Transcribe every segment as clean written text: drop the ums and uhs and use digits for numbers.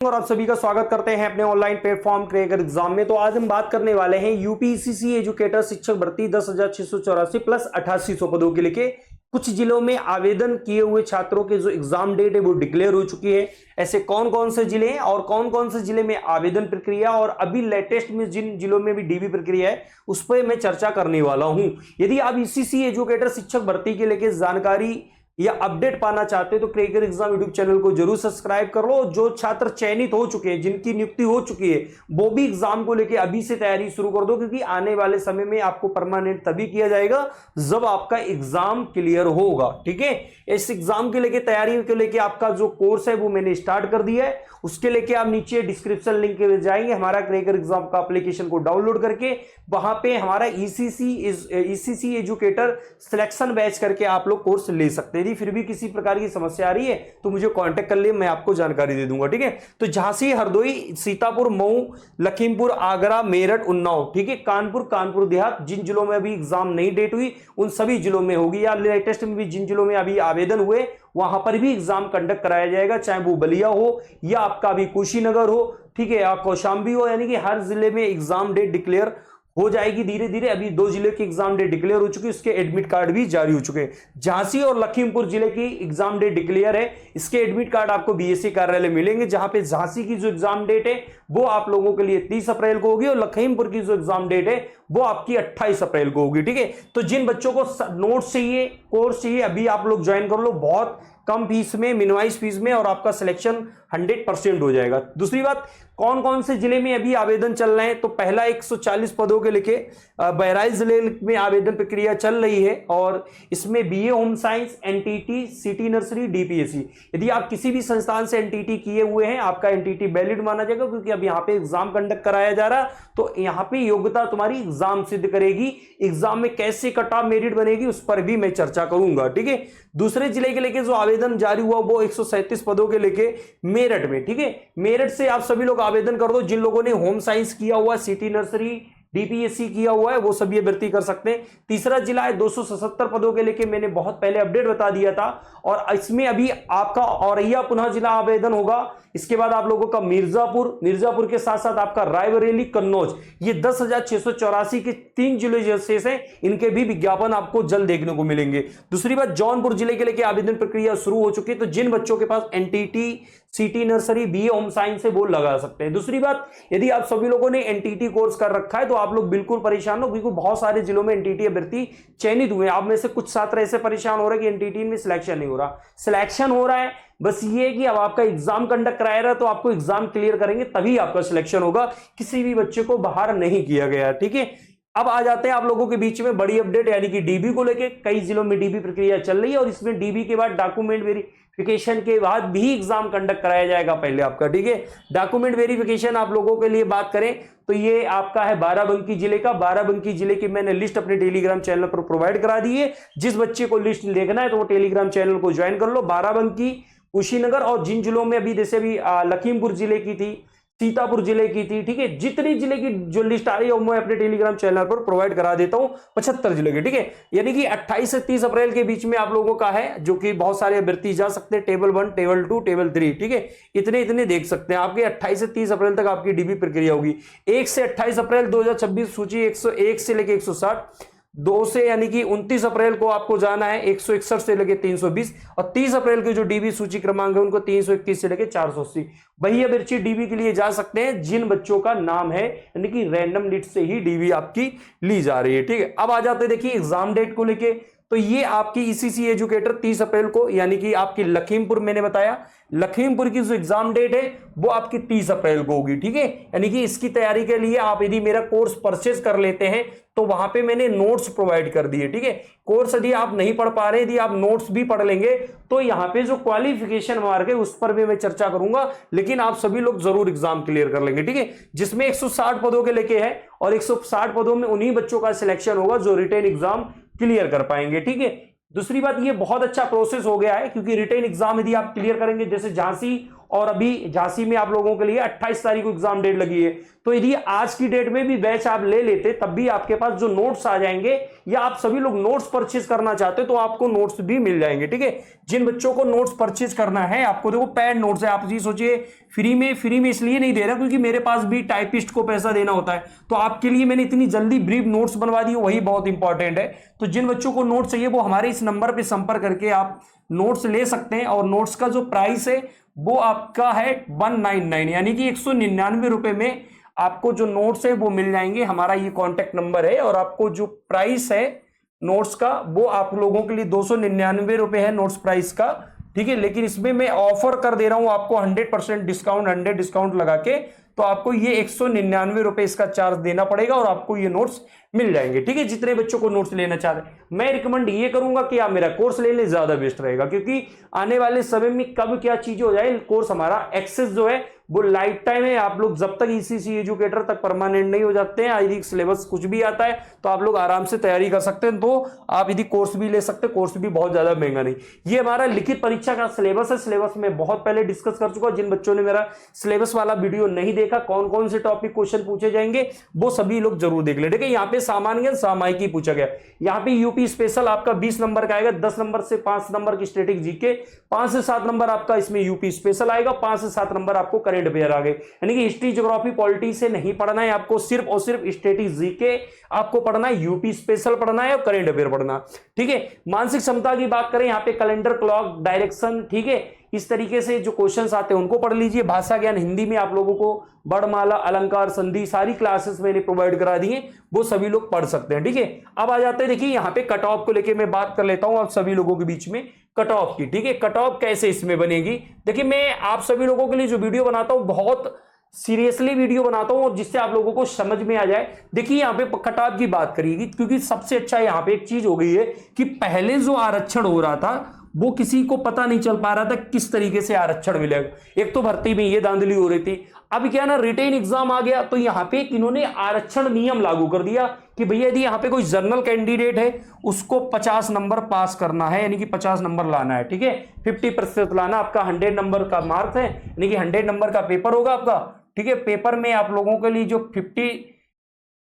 और आप सभी का स्वागत करते हैं अपने ऑनलाइन प्लेटफॉर्म क्रैकर एग्जाम में। तो आज हम बात करने वाले हैं यूपीसीसी एजुकेटर शिक्षक भर्ती 10,684 प्लस 8800 पदों के लिए कुछ जिलों में आवेदन किए हुए छात्रों के जो एग्जाम डेट है वो डिक्लेयर हो चुकी है। ऐसे कौन कौन से जिले हैं और कौन कौन से जिले में आवेदन प्रक्रिया और अभी लेटेस्ट में जिन जिलों में भी डीबी प्रक्रिया है उस पर मैं चर्चा करने वाला हूं। यदि आप ईसीसी एजुकेटर शिक्षक भर्ती के लेके जानकारी या अपडेट पाना चाहते हो तो क्रैकर एग्जाम यूट्यूब चैनल को जरूर सब्सक्राइब कर लो। जो छात्र चयनित हो चुके हैं, जिनकी नियुक्ति हो चुकी है, वो भी एग्जाम को लेके अभी से तैयारी शुरू कर दो, क्योंकि आने वाले समय में आपको परमानेंट तभी किया जाएगा जब आपका एग्जाम क्लियर होगा। ठीक है, इस एग्जाम के लेके तैयारी के लेके आपका जो कोर्स है वो मैंने स्टार्ट कर दिया है। उसके लेके आप नीचे डिस्क्रिप्शन लिंक पे जाएंगे, हमारा क्रैकर एग्जाम का एप्लीकेशन को डाउनलोड करके वहां पे हमारा ईसीसी एजुकेटर सिलेक्शन बैच करके आप लोग कोर्स ले सकते हैं। फिर भी किसी प्रकार की समस्या आ रही है तो मुझे कांटेक्ट कर लिए, मैं आपको जानकारी दे दूंगा। ठीक है, तो झांसी, हरदोई, सीतापुर, मऊ, लखीमपुर, आगरा, मेरठ, उन्नाव, ठीक है, कानपुर देहात, जिन जिलों में अभी एग्जाम नहीं डेट हुई उन सभी जिलों में होगी, या लेटेस्ट में भी जिन जिलों में अभी आवेदन हुए वहां पर भी एग्जाम कंडक्ट कराया जाएगा, चाहे वो बलिया हो या आपका अभी कुशीनगर हो, ठीक है, या कौशाम्बी हो। यानी कि हर जिले में एग्जाम डेट डिक्लेयर हो जाएगी धीरे धीरे। अभी 2 जिले की एग्जाम डेट डिक्लेयर हो चुकी है, उसके एडमिट कार्ड भी जारी हो चुके हैं। झांसी और लखीमपुर जिले की एग्जाम डेट डिक्लेयर है, इसके एडमिट कार्ड आपको बीएससी कार्यालय मिलेंगे। जहां पे झांसी की जो एग्जाम डेट है वो आप लोगों के लिए 30 अप्रैल को होगी और लखीमपुर की जो एग्जाम डेट है वो आपकी 28 अप्रैल को होगी। ठीक है, तो जिन बच्चों को नोट्स चाहिए, कोर्स चाहिए, अभी आप लोग ज्वाइन कर लो, बहुत कम फीस में, मिनिमाइज फीस में, और आपका सिलेक्शन 100% हो जाएगा। दूसरी बात, कौन कौन से जिले में अभी आवेदन चल रहे हैं, तो पहला 140 पदों के लेके बहराइच जिले में आवेदन प्रक्रिया चल रही है और इसमें BA home science, NTT, CT nursery, DPSC. यदि आप किसी भी संस्थान से एनटीटी किए हुए हैं, आपका एनटीटी वैलिड माना जाएगा, क्योंकि अब यहाँ पे एग्जाम कंडक्ट कराया जा रहा, तो यहाँ पे योग्यता तुम्हारी एग्जाम सिद्ध करेगी। एग्जाम में कैसे कट ऑफ मेरिट बनेगी उस पर भी मैं चर्चा करूंगा। ठीक है, दूसरे जिले के लेके जो आवेदन जारी हुआ वो 137 पदों के लेके मेरठ में। ठीक है, मेरठ से आप सभी लोग आवेदन कर दो। जिन लोगों ने होम साइंस किया हुआ, सिटी नर्सरी, डीपीएससी किया हुआ है, वो सब ये भर्ती कर सकते हैं। तीसरा जिला है 277 पदों के लेके, मैंने बहुत पहले अपडेट बता दिया था, और इसमें अभी आपका औरैया पुनः जिला आवेदन होगा। इसके बाद आप लोगों का मिर्जापुर के साथ साथ आपका रायबरेली, कन्नौज, ये 10,684 के 3 जिले जैसे हैं, इनके भी विज्ञापन आपको जल्द देखने को मिलेंगे। दूसरी बात, जौनपुर जिले के लेके आवेदन प्रक्रिया शुरू हो चुकी है, तो जिन बच्चों के पास NTT, CT nursery, BA home science है वो लगा सकते हैं। दूसरी बात, यदि आप सभी लोगों ने एनटीटी कोर्स कर रखा है तो आप लोग बिल्कुल परेशान हो, क्योंकि बहुत सारे जिलों में एनटीटी अभ्यर्थी चयनित हुए हैं। आप में से कुछ छात्र ऐसे परेशान हो रहे हैं कि एनटीटी में सिलेक्शन नहीं हो रहा। सिलेक्शन हो रहा है, बस ये है कि अब आपका एग्जाम कंडक्ट कराया रहा, तो आपको एग्जाम क्लियर करेंगे तभी आपका सिलेक्शन होगा, किसी भी बच्चे को बाहर नहीं किया गया। ठीक है, अब आ जाते हैं आप लोगों के बीच में बड़ी अपडेट, यानी कि डीबी को लेके। कई जिलों में डीबी प्रक्रिया चल रही है और इसमें डीबी के बाद डॉक्यूमेंट वेरिफिकेशन के बाद भी एग्जाम कंडक्ट कराया जाएगा पहले आपका। ठीक है, डॉक्यूमेंट वेरिफिकेशन आप लोगों के लिए बात करें तो ये आपका है बाराबंकी जिले का। बाराबंकी जिले की मैंने लिस्ट अपने टेलीग्राम चैनल पर प्रोवाइड करा दी है। जिस बच्चे को लिस्ट देखना है तो वो टेलीग्राम चैनल को ज्वाइन कर लो। बाराबंकी, कुशीनगर, और जिन जिलों में अभी जैसे भी लखीमपुर जिले की थी, सीतापुर जिले की थी, ठीक है, जितनी जिले की जो लिस्ट आ रही है मैं अपने टेलीग्राम चैनल पर प्रोवाइड करा देता हूं, 75 जिले की। ठीक है, यानी कि 28 से 30 अप्रैल के बीच में आप लोगों का है, जो कि बहुत सारे अभ्यर्थी जा सकते हैं, टेबल 1, टेबल 2, टेबल 3। ठीक है, इतने देख सकते हैं। आपके 28 से 30 अप्रैल तक आपकी डीबी प्रक्रिया होगी। 1 से 28 अप्रैल 2026 सूची 101 से लेकर 160, 2 से यानी कि 29 अप्रैल को आपको जाना है 161 से लेके 320, और 30 अप्रैल के जो डीबी सूची क्रमांक है उनको 321 से लेके 480। वही अभ्यर्थी डीबी के लिए जा सकते हैं जिन बच्चों का नाम है, यानी कि रैंडम लिस्ट से ही डीबी आपकी ली जा रही है। ठीक है, अब आ जाते हैं देखिए एग्जाम डेट को लेके। तो ये आपकी ईसीसी एजुकेटर 30 अप्रैल को, यानी कि आपकी लखीमपुर, मैंने बताया लखीमपुर की जो एग्जाम डेट है वो आपकी 30 अप्रैल को होगी। ठीक है, यानी कि इसकी तैयारी के लिए आप यदि मेरा कोर्स परचेज कर लेते हैं तो वहां पे मैंने नोट्स प्रोवाइड कर दिए। ठीक है, कोर्स यदि आप नहीं पढ़ पा रहे, यदि आप नोट्स भी पढ़ लेंगे तो यहाँ पे जो क्वालिफिकेशन मार्क है उस पर भी मैं चर्चा करूंगा, लेकिन आप सभी लोग जरूर एग्जाम क्लियर कर लेंगे। ठीक है, जिसमें 160 पदों के लेके है और 160 पदों में उन्हीं बच्चों का सिलेक्शन होगा जो रिटेन एग्जाम क्लियर कर पाएंगे। ठीक है, दूसरी बात, ये बहुत अच्छा प्रोसेस हो गया है, क्योंकि रिटेन एग्जाम यदि आप क्लियर करेंगे, जैसे झांसी और अभी झांसी में आप लोगों के लिए 28 तारीख को एग्जाम डेट लगी है। तो यदि आज की डेट में भी बैच आप ले लेते तब भी आपके पास जो नोट्स आ जाएंगे, या आप सभी लोग नोट्स परचेज करना चाहते तो आपको नोट्स भी मिल जाएंगे। ठीक है, जिन बच्चों को नोट्स परचेज करना है, आपको देखो पेड नोट्स है, आप ये सोचिए फ्री में इसलिए नहीं दे रहा क्योंकि मेरे पास भी टाइपिस्ट को पैसा देना होता है, तो आपके लिए मैंने इतनी जल्दी ब्रीफ नोट्स बनवा दी, वही बहुत इंपॉर्टेंट है। तो जिन बच्चों को नोट्स चाहिए वो हमारे इस नंबर पर संपर्क करके आप नोट्स ले सकते हैं। और नोट्स का जो प्राइस है वो आपका है 199, यानी कि 199 रुपए में आपको जो नोट्स है वो मिल जाएंगे। हमारा ये कॉन्टेक्ट नंबर है, और आपको जो प्राइस है नोट्स का वो आप लोगों के लिए 299 रुपए है नोट्स प्राइस का। ठीक है, लेकिन इसमें मैं ऑफर कर दे रहा हूं आपको 100% डिस्काउंट, 100 डिस्काउंट लगा के, तो आपको ये 199 रुपए इसका चार्ज देना पड़ेगा और आपको ये नोट्स मिल जाएंगे। ठीक है, जितने बच्चों को नोट्स लेना चाह रहे हैं, मैं रिकमेंड ये करूंगा कि आप मेरा कोर्स ले लें, ज्यादा बेस्ट रहेगा, क्योंकि आने वाले समय में कब क्या चीजें हो जाए, कोर्स हमारा एक्सेस जो है वो लाइफ टाइम है। आप लोग जब तक ईसीसी एजुकेटर तक परमानेंट नहीं हो जाते हैं, यदि सिलेबस कुछ भी आता है तो आप लोग आराम से तैयारी कर सकते हैं। तो आप यदि कोर्स भी ले सकते हैं, कोर्स भी बहुत ज्यादा महंगा नहीं। ये हमारा लिखित परीक्षा का सिलेबस है, सिलेबस में बहुत पहले डिस्कस कर चुका। जिन बच्चों ने मेरा सिलेबस वाला वीडियो नहीं देखा, कौन कौन से टॉपिक क्वेश्चन पूछे जाएंगे वो सभी लोग जरूर देख ले। ठीक है, यहाँ पे सामान्य सामायिकी पूछा गया, यहाँ पे यूपी स्पेशल आपका 20 नंबर का आएगा, 10 नंबर से 5 नंबर की स्टैटिक जीके, 5 से 7 नंबर आपका इसमें यूपी स्पेशल आएगा, 5 से 7 नंबर आपको करंट अफेयर आ गए। यानी कि हिस्ट्री, ज्योग्राफी, पॉलिटी से नहीं पढ़ना है आपको, सिर्फ और सिर्फ स्टैटिक जीके आपको पढ़ना है, यूपी स्पेशल पढ़ना है और करंट अफेयर पढ़ना। ठीक है, मानसिक क्षमता की बात करें, यहाँ पे कैलेंडर, क्लॉक, डायरेक्शन, ठीक है, इस तरीके से जो क्वेश्चंस आते हैं उनको पढ़ लीजिए। भाषा ज्ञान हिंदी में आप लोगों को वर्णमाला, अलंकार, संधि सारी क्लासेस मैंने प्रोवाइड करा दी हैं, वो सभी लोग पढ़ सकते हैं। ठीक है, अब आ जाते हैं, देखिए यहाँ पे कट ऑफ को लेके मैं बात कर लेता हूं आप सभी लोगों के बीच में, कट ऑफ की। ठीक है, कट ऑफ कैसे इसमें बनेगी, देखिए मैं आप सभी लोगों के लिए जो वीडियो बनाता हूं बहुत सीरियसली वीडियो बनाता हूं, और जिससे आप लोगों को समझ में आ जाए। देखिए यहाँ पे कट ऑफ की बात करिएगी, क्योंकि सबसे अच्छा यहाँ पे एक चीज हो गई है कि पहले जो आरक्षण हो रहा था वो किसी को पता नहीं चल पा रहा था किस तरीके से आरक्षण मिलेगा। एक तो भर्ती में ये धांधली हो रही थी, अब क्या ना रिटेन एग्जाम आ गया, तो यहाँ पे इन्होंने आरक्षण नियम लागू कर दिया कि भैया यदि यहाँ पे कोई जनरल कैंडिडेट है उसको 50 नंबर पास करना है, यानी कि 50 नंबर लाना है। ठीक है, 50% लाना, आपका 100 नंबर का मार्क्स है, यानी कि 100 नंबर का पेपर होगा आपका। ठीक है, पेपर में आप लोगों के लिए जो 50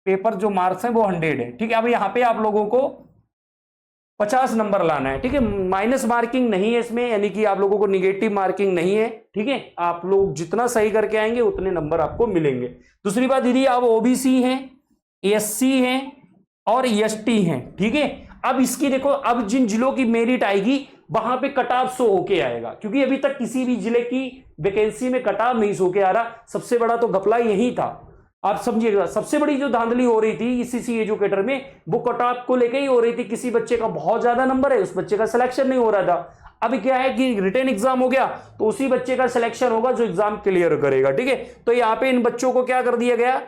पेपर जो मार्क्स है वो 100 है। ठीक है, अब यहाँ पे आप लोगों को 50 नंबर लाना है। ठीक है, माइनस मार्किंग नहीं है इसमें, यानी कि आप लोगों को निगेटिव मार्किंग नहीं है। ठीक है, आप लोग जितना सही करके आएंगे उतने नंबर आपको मिलेंगे। दूसरी बात, यदि आप ओबीसी हैं, एससी हैं और एसटी हैं, ठीक है, अब इसकी देखो, अब जिन जिलों की मेरिट आएगी वहां पे कट ऑफ शो होके आएगा, क्योंकि अभी तक किसी भी जिले की वैकेंसी में कट ऑफ नहीं शो के आ रहा। सबसे बड़ा तो घपला यही था, आप समझिएगा। सबसे बड़ी जो धांधली हो रही थी ईसीसी एजुकेटर में वो कट ऑफ को लेके ही हो रही थी। किसी बच्चे का बहुत ज्यादा नंबर है, उस बच्चे का सिलेक्शन नहीं हो रहा था। अब क्या है कि रिटेन एग्जाम हो गया तो उसी बच्चे का सिलेक्शन होगा जो एग्जाम क्लियर करेगा। ठीक है, तो यहाँ पे इन बच्चों को क्या कर दिया गया,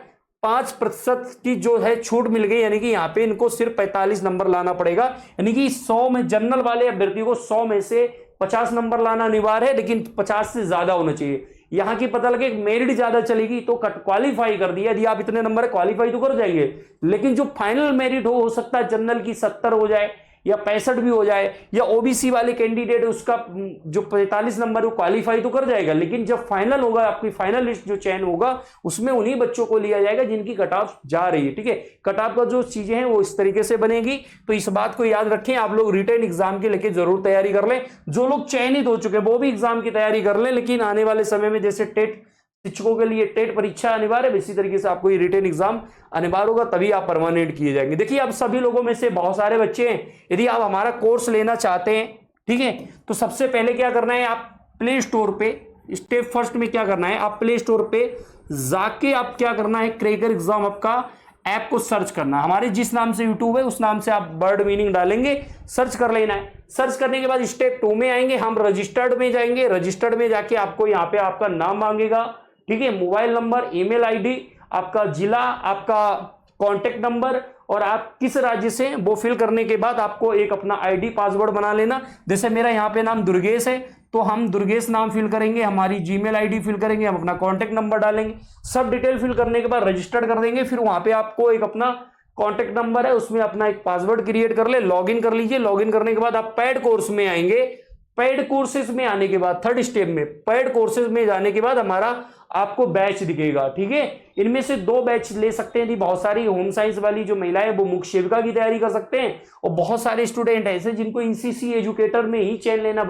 5% की जो है छूट मिल गई, यानी कि यहाँ पे इनको सिर्फ 45 नंबर लाना पड़ेगा। यानी कि 100 में जनरल वाले अभ्यर्थी को 100 में से 50 नंबर लाना अनिवार्य है, लेकिन 50 से ज्यादा होना चाहिए। यहां की पता लगे मेरिट ज्यादा चलेगी तो क्वालिफाई कर दिया, यदि आप इतने नंबर क्वालिफाई तो कर जाएंगे, लेकिन जो फाइनल मेरिट हो सकता है जनरल की 70 हो जाए या 65 भी हो जाए, या ओबीसी वाले कैंडिडेट उसका जो 45 नंबर वो क्वालिफाई तो कर जाएगा, लेकिन जब फाइनल होगा आपकी फाइनल लिस्ट जो चयन होगा उसमें उन्हीं बच्चों को लिया जाएगा जिनकी कट ऑफ जा रही है। ठीक है, कट ऑफ का जो चीजें हैं वो इस तरीके से बनेगी, तो इस बात को याद रखें। आप लोग रिटेन एग्जाम के लेके जरूर तैयारी कर लें, जो लोग चयनित हो चुके हैं वो भी एग्जाम की तैयारी कर लें, लेकिन आने वाले समय में जैसे टेट शिक्षकों के लिए टेट परीक्षा अनिवार्य है, इसी तरीके से आपको ये रिटेन एग्जाम अनिवार्य होगा, तभी आप परमानेंट किए जाएंगे। देखिए, आप सभी लोगों में से बहुत सारे बच्चे हैं, यदि आप हमारा कोर्स लेना चाहते हैं, ठीक है, तो सबसे पहले क्या करना है, आप प्ले स्टोर पे स्टेप फर्स्ट में क्या करना है, आप प्ले स्टोर पे जाके आप क्या करना है, क्रैकर एग्जाम आपका ऐप को सर्च करना। हमारे जिस नाम से यूट्यूब है उस नाम से आप वर्ड मीनिंग डालेंगे, सर्च कर लेना है। सर्च करने के बाद स्टेप 2 में आएंगे, हम रजिस्टर्ड में जाएंगे। रजिस्टर्ड में जाके आपको यहाँ पे आपका नाम मांगेगा, ठीक है, मोबाइल नंबर, ईमेल आईडी, आपका जिला, आपका कॉन्टेक्ट नंबर और आप किस राज्य से, वो फिल करने के बाद आपको एक अपना आईडी पासवर्ड बना लेना। जैसे मेरा यहाँ पे नाम दुर्गेश है तो हम दुर्गेश नाम फिल करेंगे, हमारी जीमेल आईडी फिल करेंगे, हम अपना कॉन्टेक्ट नंबर डालेंगे, सब डिटेल फिल करने के बाद रजिस्टर्ड कर देंगे। फिर वहां पे आपको एक अपना कॉन्टेक्ट नंबर है, उसमें अपना एक पासवर्ड क्रिएट कर ले, लॉगिन कर लीजिए। लॉगिन करने के बाद आप पेड कोर्स में आएंगे। पेड कोर्सेज में आने के बाद थर्ड स्टेप में पेड कोर्सेज में जाने के बाद हमारा आपको बैच दिखेगा, ठीक है। इनमें से 2 बैच ले सकते हैं। यदि बहुत सारी होम साइंस वाली जो महिलाएं वो मुख्य सेविका की तैयारी कर सकते हैं, और बहुत सारे स्टूडेंट ऐसे जिनको ईसीसी एजुकेटर में ही चयन लेना,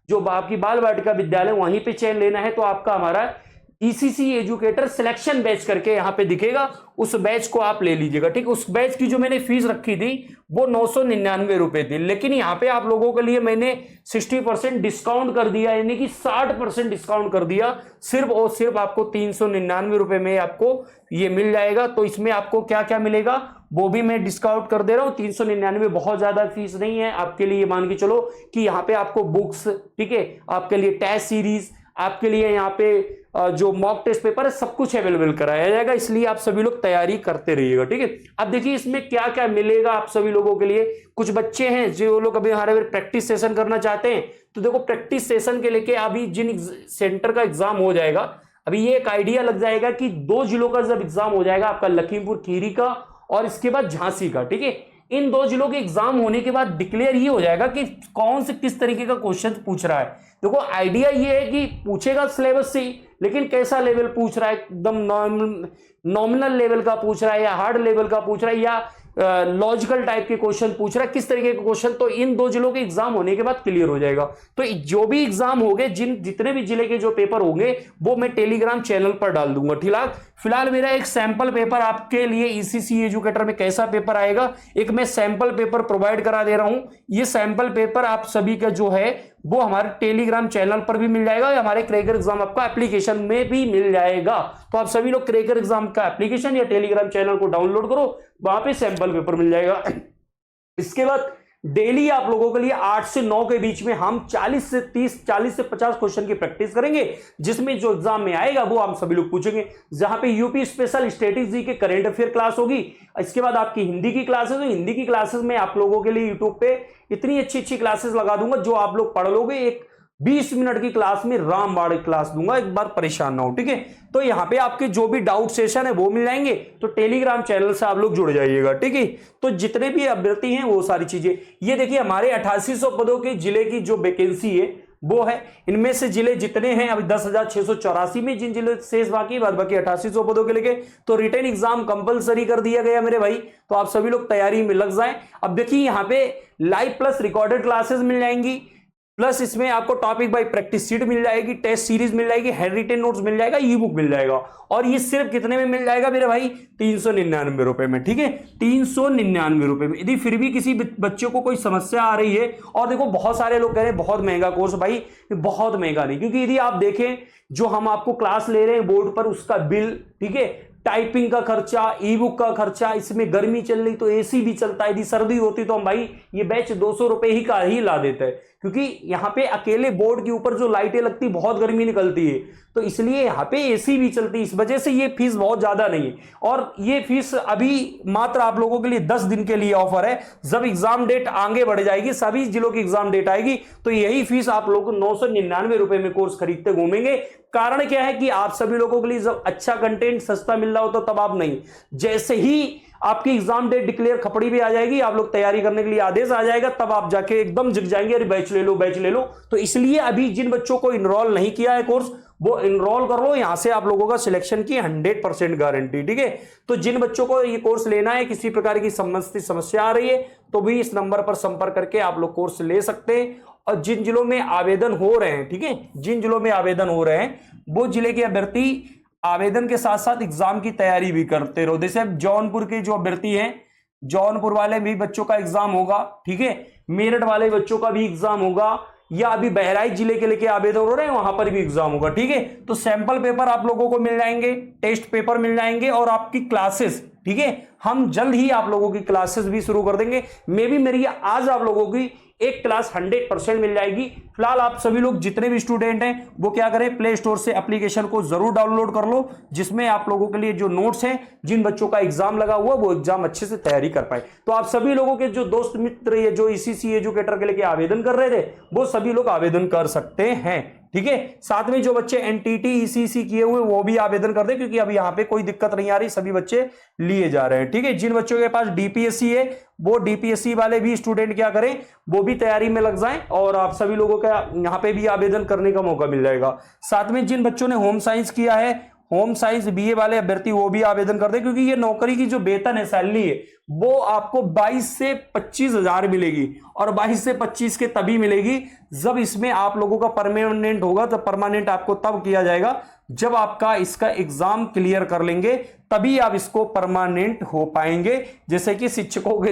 जो आपकी बाल वाटिका विद्यालय वहीं पे चयन लेना है, तो आपका हमारा ईसीसी एजुकेटर सिलेक्शन बैच करके यहाँ पे दिखेगा, उस बैच को आप ले लीजिएगा, ठीक। उस बैच की जो मैंने फीस रखी थी वो 999 रुपए थी, लेकिन यहाँ पे आप लोगों के लिए मैंने 60% डिस्काउंट कर दिया, यानी कि 60% डिस्काउंट कर दिया, सिर्फ और सिर्फ आपको 399 रुपए में आपको ये मिल जाएगा। तो इसमें आपको क्या क्या मिलेगा वो भी मैं डिस्काउंट कर दे रहा हूं। 399 बहुत ज्यादा फीस नहीं है आपके लिए, मान के चलो कि यहाँ पे आपको बुक्स, ठीक है, आपके लिए टेस्ट सीरीज, आपके लिए यहाँ पे जो मॉक टेस्ट पेपर है, सब कुछ अवेलेबल कराया जाएगा, इसलिए आप सभी लोग तैयारी करते रहिएगा, ठीक है। अब देखिए इसमें क्या क्या मिलेगा आप सभी लोगों के लिए। कुछ बच्चे हैं जो लोग अभी हमारे प्रैक्टिस सेशन करना चाहते हैं, तो देखो प्रैक्टिस सेशन के लेके अभी जिन सेंटर का एग्जाम हो जाएगा, अभी ये एक आइडिया लग जाएगा कि 2 जिलों का जब एग्जाम हो जाएगा, आपका लखीमपुर खीरी का और इसके बाद झांसी का, ठीक है। इन 2 जिलों के एग्जाम होने के बाद डिक्लेयर ये हो जाएगा कि कौन से किस तरीके का क्वेश्चन पूछ रहा है। देखो आइडिया ये है कि पूछेगा सिलेबस से, लेकिन कैसा लेवल पूछ रहा है, एकदम नॉमिनल लेवल का पूछ रहा है या हार्ड लेवल का पूछ रहा है या लॉजिकल टाइप के क्वेश्चन पूछ रहा है, किस तरीके के क्वेश्चन, तो इन 2 जिलों के एग्जाम होने के बाद क्लियर हो जाएगा। तो जो भी एग्जाम होंगे, जितने भी जिले के जो पेपर होंगे वो मैं टेलीग्राम चैनल पर डाल दूंगा, ठीक है। फिलहाल मेरा एक सैंपल पेपर आपके लिए ईसीसी एजुकेटर में कैसा पेपर आएगा, एक मैं सैंपल पेपर प्रोवाइड करा दे रहा हूं। ये सैंपल पेपर आप सभी का जो है वो हमारे टेलीग्राम चैनल पर भी मिल जाएगा, हमारे क्रैकर एग्जाम आपका एप्लीकेशन में भी मिल जाएगा। तो आप सभी लोग क्रैकर एग्जाम का एप्लीकेशन या टेलीग्राम चैनल को डाउनलोड करो, वहां पे सैंपल पेपर मिल जाएगा। इसके बाद डेली आप लोगों के लिए 8 से 9 के बीच में हम 40 से 50 क्वेश्चन की प्रैक्टिस करेंगे, जिसमें जो एग्जाम में आएगा वो हम सभी लोग पूछेंगे। जहां पे यूपी स्पेशल स्ट्रेटेजी के करंट अफेयर क्लास होगी, इसके बाद आपकी हिंदी की क्लासेस, तो हिंदी की क्लासेस में आप लोगों के लिए यूट्यूब पे इतनी अच्छी क्लासेस लगा दूंगा जो आप लोग पढ़ लोगे। एक 20 मिनट की क्लास में रामबाण क्लास दूंगा, एक बार परेशान ना हो, ठीक है। तो यहाँ पे आपके जो भी डाउट सेशन है वो मिल जाएंगे, तो टेलीग्राम चैनल से आप लोग जुड़ जाइएगा, ठीक है। तो जितने भी अभ्यर्थी हैं वो सारी चीजें, ये देखिए हमारे 8800 पदों के जिले की जो वैकेंसी है वो है, इनमें से जिले जितने हैं अभी 10,684 में जिन जिले शेष बाकी 8800 पदों के लेके, तो रिटन एग्जाम कंपलसरी कर दिया गया मेरे भाई। तो आप सभी लोग तैयारी में लग जाएं। अब देखिए यहाँ पे लाइव प्लस रिकॉर्डेड क्लासेस मिल जाएंगी, प्लस इसमें आपको टॉपिक बाय प्रैक्टिस सीट मिल जाएगी, टेस्ट सीरीज मिल जाएगी, हैंड रिटन नोट्स मिल जाएगा, ई बुक मिल जाएगा। और ये सिर्फ कितने में मिल जाएगा मेरे भाई, 399 रुपए में, ठीक है, 399 रुपए में। यदि फिर भी किसी बच्चे को कोई समस्या आ रही है, और देखो बहुत सारे लोग कह रहे हैं बहुत महंगा कोर्स, भाई बहुत महंगा नहीं, क्योंकि यदि आप देखें जो हम आपको क्लास ले रहे हैं बोर्ड पर, उसका बिल, ठीक है, टाइपिंग का खर्चा, ई बुक का खर्चा, इसमें गर्मी चल रही तो एसी भी चलता है, यदि सर्दी होती तो हम भाई ये बैच 200 रुपए ही का ही ला देते हैं, क्योंकि यहाँ पे अकेले बोर्ड के ऊपर जो लाइटें लगती बहुत गर्मी निकलती है, तो इसलिए यहाँ पे एसी भी चलती है, इस वजह से ये फीस बहुत ज्यादा नहीं है। और ये फीस अभी मात्र आप लोगों के लिए 10 दिन के लिए ऑफर है, जब एग्जाम डेट आगे बढ़ जाएगी, सभी जिलों की एग्जाम डेट आएगी, तो यही फीस आप लोग 999 रुपए में कोर्स खरीदते घूमेंगे। कारण क्या है कि आप सभी लोगों के लिए जब अच्छा कंटेंट सस्ता मिल रहा हो तो तब आप नहीं, जैसे ही आपकी एग्जाम डेट डिक्लेयर खपड़ी भी आ जाएगी, आप लोग तैयारी करने के लिए आदेश आ जाएगा, तब आप जाके एकदम जग जाएंगे, अरे बैच ले लो बैच ले लो। तो इसलिए अभी जिन बच्चों को इनरोल नहीं किया है कोर्स, वो इनरोल कर लो, यहां से आप लोगों का सिलेक्शन की 100% गारंटी, ठीक है। तो जिन बच्चों को ये कोर्स लेना है, किसी प्रकार की समस्या आ रही है, तो भी इस नंबर पर संपर्क करके आप लोग कोर्स ले सकते हैं। और जिन जिलों में आवेदन हो रहे हैं, ठीक है, जिन जिलों में आवेदन हो रहे हैं वो जिले के अभ्यर्थी आवेदन के साथ साथ एग्जाम की तैयारी भी करते रहो। जैसे जौनपुर के जो अभ्यर्थी हैं, जौनपुर वाले भी बच्चों का एग्जाम होगा, ठीक है, मेरठ वाले बच्चों का भी एग्जाम होगा, या अभी बहराइच जिले के लेके आवेदन हो रहे हैं वहां पर भी एग्जाम होगा, ठीक है। तो सैंपल पेपर आप लोगों को मिल जाएंगे, टेस्ट पेपर मिल जाएंगे, और आपकी क्लासेस, ठीक है, हम जल्द ही आप लोगों की क्लासेस भी शुरू कर देंगे। मेरी आज आप लोगों की एक क्लास 100% मिल जाएगी। फिलहाल आप सभी लोग जितने भी स्टूडेंट हैं वो क्या करें, प्ले स्टोर से एप्लीकेशन को जरूर डाउनलोड कर लो, जिसमें आप लोगों के लिए जो नोट्स हैं, जिन बच्चों का एग्जाम लगा हुआ वो एग्जाम अच्छे से तैयारी कर पाए। तो आप सभी लोगों के जो दोस्त मित्र ये जो ईसीसी एजुकेटर के लिए आवेदन कर रहे थे, वो सभी लोग आवेदन कर सकते हैं। ठीक है। साथ में जो बच्चे एनटीटी ईसीसी किए हुए वो भी आवेदन कर दे, क्योंकि अभी यहां पे कोई दिक्कत नहीं आ रही, सभी बच्चे लिए जा रहे हैं। ठीक है। जिन बच्चों के पास डीपीएससी है वो डीपीएससी वाले भी स्टूडेंट क्या करें, वो भी तैयारी में लग जाएं और आप सभी लोगों का यहां पे भी आवेदन करने का मौका मिल जाएगा। साथ में जिन बच्चों ने होम साइंस किया है, होम साइंस बीए वाले अभ्यर्थी वो भी आवेदन कर दे, क्योंकि ये नौकरी की जो वेतन है, सैलरी है, वो आपको 22 से 25 हजार मिलेगी। और 22 से 25 के तभी मिलेगी जब इसमें आप लोगों का परमानेंट होगा। तो परमानेंट आपको तब किया जाएगा जब आपका इसका एग्जाम क्लियर कर लेंगे, तभी आप इसको परमानेंट हो पाएंगे। जैसे कि शिक्षकों के